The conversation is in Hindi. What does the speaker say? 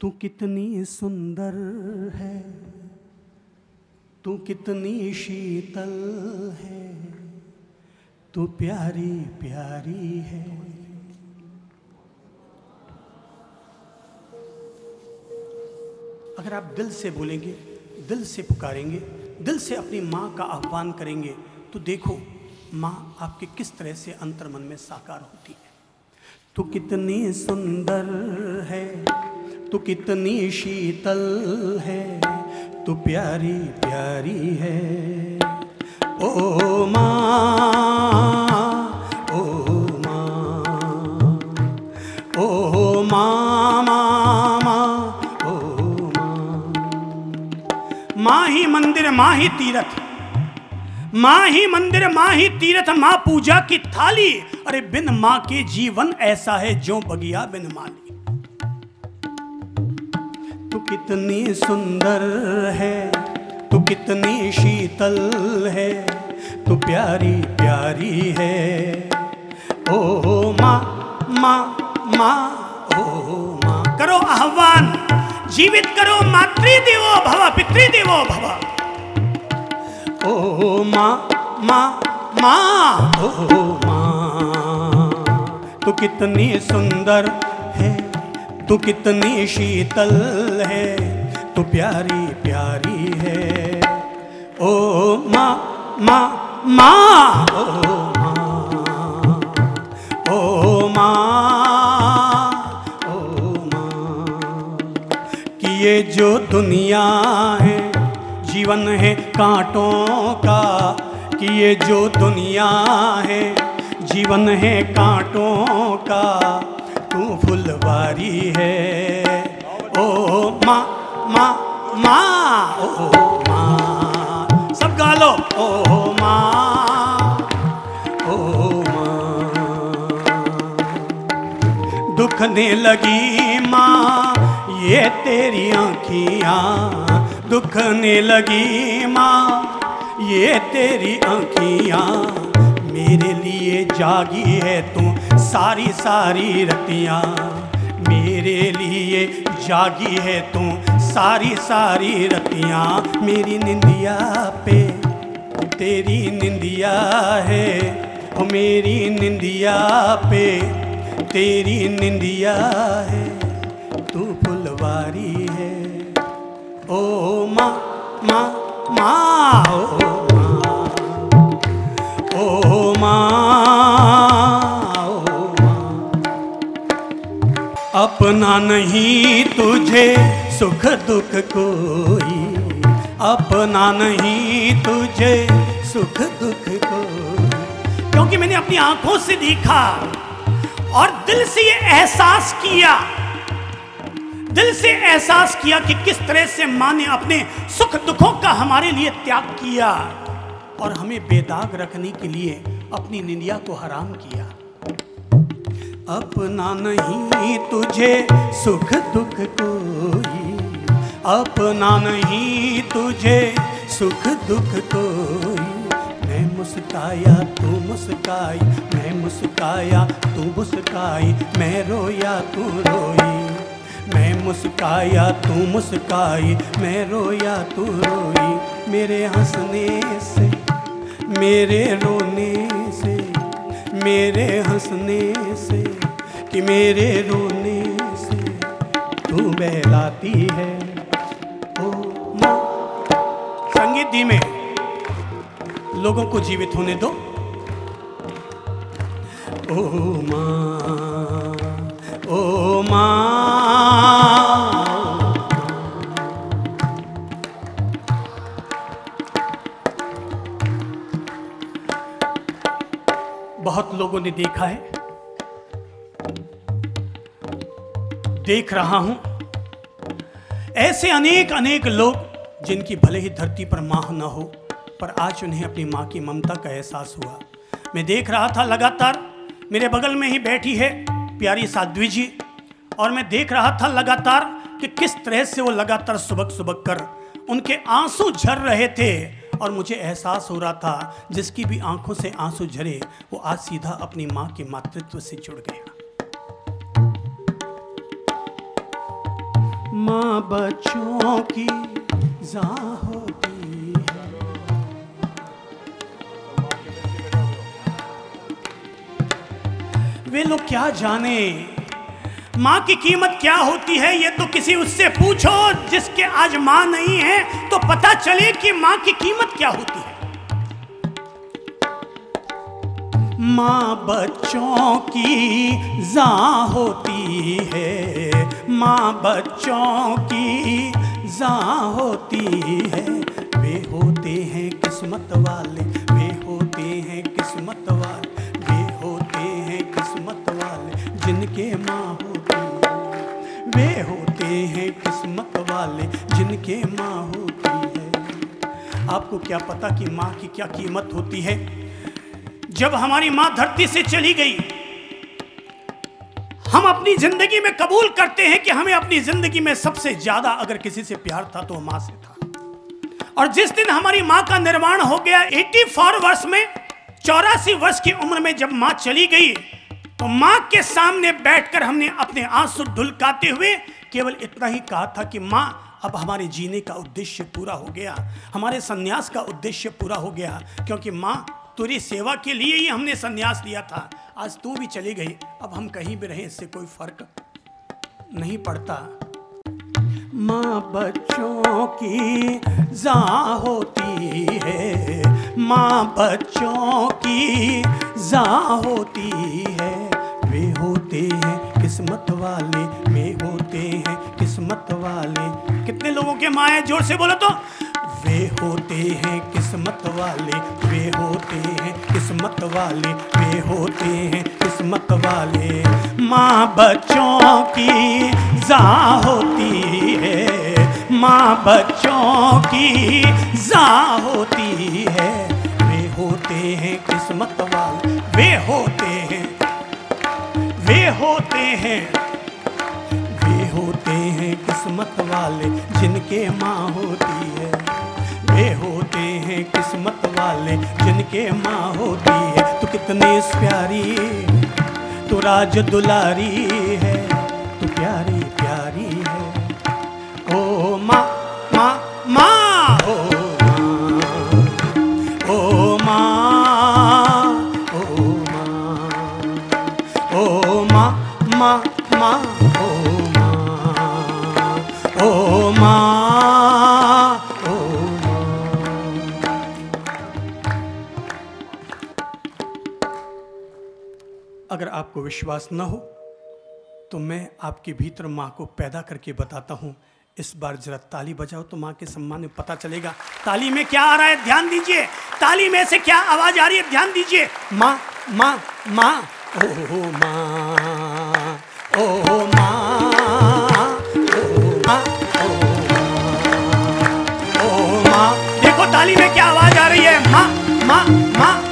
तू कितनी सुंदर है, तू कितनी शीतल है, तू प्यारी प्यारी है। अगर आप दिल से बोलेंगे, दिल से पुकारेंगे, दिल से अपनी माँ का आह्वान करेंगे, तो देखो माँ आपके किस तरह से अंतर्मन में साकार होती है। तू कितनी सुंदर है, तू कितनी शीतल है, तू प्यारी प्यारी है। ओ माँ, ओ माँ, ओ माँ, माँ, माँ, ओ माँ। माँ ही मंदिर, माँ ही तीरथ, माँ ही मंदिर, माँ ही तीरथ, माँ पूजा की थाली। अरे बिन माँ के जीवन ऐसा है जो बगिया बिन माली। तू कितनी सुंदर है, तू कितनी शीतल है, तू प्यारी प्यारी है। ओ माँ, माँ, माँ, ओ माँ। करो आह्वान, जीवित करो, मातृदेवो भव, पितृदेवो भव। ओ माँ, माँ, माँ, ओ माँ। तू कितनी सुंदर है, तू कितनी शीतल है, तू प्यारी प्यारी है। ओ माँ, माँ, माँ, ओ माँ, ओ माँ, ओ माँ। कि ये जो दुनिया है जीवन है कांटों का, कि ये जो दुनिया है जीवन है कांटों का, तू फुलवारी है। ओ माँ, माँ, माँ, ओ माँ। सब गा लो। ओ माँ, ओ माँ। दुखने लगी माँ ये तेरी आँखियाँ, दुखने लगी माँ ये तेरी आँखियाँ। मेरे लिए जागी है तू सारी सारी रतियाँ, मेरे लिए जागी है तू सारी सारी रतियाँ। मेरी निंदिया पे तेरी निंदिया है, ओ मेरी निंदिया पे तेरी निंदिया है, तू फुलवारी है। ओ माँ, माँ, माँ, ओ माँ, ओ माँ। अपना नहीं तुझे सुख दुख कोई, अपना नहीं तुझे सुख दुख कोई। क्योंकि मैंने अपनी आंखों से देखा और दिल से ये एहसास किया, दिल से एहसास किया कि किस तरह से माँ ने अपने सुख दुखों का हमारे लिए त्याग किया और हमें बेदाग रखने के लिए अपनी निंदिया को हराम किया। अपना नहीं तुझे सुख दुख कोई, अपना नहीं तुझे सुख दुख कोई। मैं मुस्काया तू मुस्काई, मैं मुस्काया तू मुस्काई, मैं रोया तू रोई, मैं मुस्काया तू मुस्काई, मैं रोया तू रोई। मेरे हंसने से, मेरे रोने से, मेरे हंसने से, कि मेरे रोने से तू बहलाती है। ओ माँ। संगीत धीमे, लोगों को जीवित होने दो। ओ माँ, ओ माँ। बहुत लोगों ने देखा है, देख रहा हूं, ऐसे अनेक अनेक लोग जिनकी भले ही धरती पर मां न हो, पर आज उन्हें अपनी मां की ममता का एहसास हुआ। मैं देख रहा था लगातार, मेरे बगल में ही बैठी है प्यारी साध्वी जी, और मैं देख रहा था लगातार कि किस तरह से वो लगातार सुबक सुबक कर उनके आंसू झर रहे थे, और मुझे एहसास हो रहा था जिसकी भी आंखों से आंसू झरे वो आज सीधा अपनी माँ के मातृत्व से जुड़ गया। माँ बच्चों की जान होती है। वे लोग क्या जाने माँ की कीमत क्या होती है, ये तो किसी उससे पूछो जिसके आज माँ नहीं है, तो पता चले कि माँ की कीमत क्या होती है। माँ बच्चों की जान होती है, माँ बच्चों की जान होती है। वे होते हैं किस्मत वाले, वे होते हैं किस्मत वाले, वे होते हैं किस्मत वाले जिनके माँ होती है। वे होते हैं किस्मत वाले जिनके माँ होती है। आपको क्या पता कि माँ की क्या कीमत होती है। जब हमारी माँ धरती से चली गई, हम अपनी जिंदगी में कबूल करते हैं कि हमें अपनी जिंदगी में सबसे ज्यादा अगर किसी से प्यार था तो माँ से था। और जिस दिन हमारी माँ का निर्वाण हो गया 84 वर्ष में, 84 वर्ष की उम्र में जब माँ चली गई, तो माँ के सामने बैठकर हमने अपने आंसू ढुलकाते हुए केवल इतना ही कहा था कि माँ अब हमारे जीने का उद्देश्य पूरा हो गया, हमारे संन्यास का उद्देश्य पूरा हो गया, क्योंकि माँ तेरी सेवा के लिए ही हमने संन्यास लिया था। आज तू भी चली गई, अब हम कहीं भी रहें इससे कोई फर्क नहीं पड़ता। माँ बच्चों की जान होती है, माँ बच्चों की जान होती है। वे होते हैं किस्मत वाले, वे होते हैं किस्मत वाले। कितने लोगों के माँ है, जोर से बोलो तो। वे होते हैं किस्मत वाले, वे होते हैं किस्मत वाले, वे होते हैं किस्मत वाले। माँ बच्चों की जान होती है, माँ बच्चों की जान होती है। वे होते हैं किस्मत वाले, वे होते हैं, वे होते हैं, वे होते हैं किस्मत वाले जिनके माँ होती है। वे होते हैं किस्मत वाले जिनके माँ होती है। तू कितनी प्यारी, तू राज दुलारी है, तू प्यारी प्यारी है। ओ माँ माँ माँ, ओ माँ, ओ माँ, ओ माँ, माँ माँ, ओ माँ, ओ माँ। अगर आपको विश्वास न हो तो मैं आपके भीतर माँ को पैदा करके बताता हूँ। इस बार जरा ताली बजाओ तो माँ के सम्मान में पता चलेगा। ताली में क्या आ रहा है, ध्यान दीजिए। ताली में से क्या आवाज आ रही है, ध्यान दीजिए। माँ माँ माँ, ओ माँ, ओ माँ, ओ माँ। देखो ताली में क्या आवाज आ रही है, माँ माँ माँ।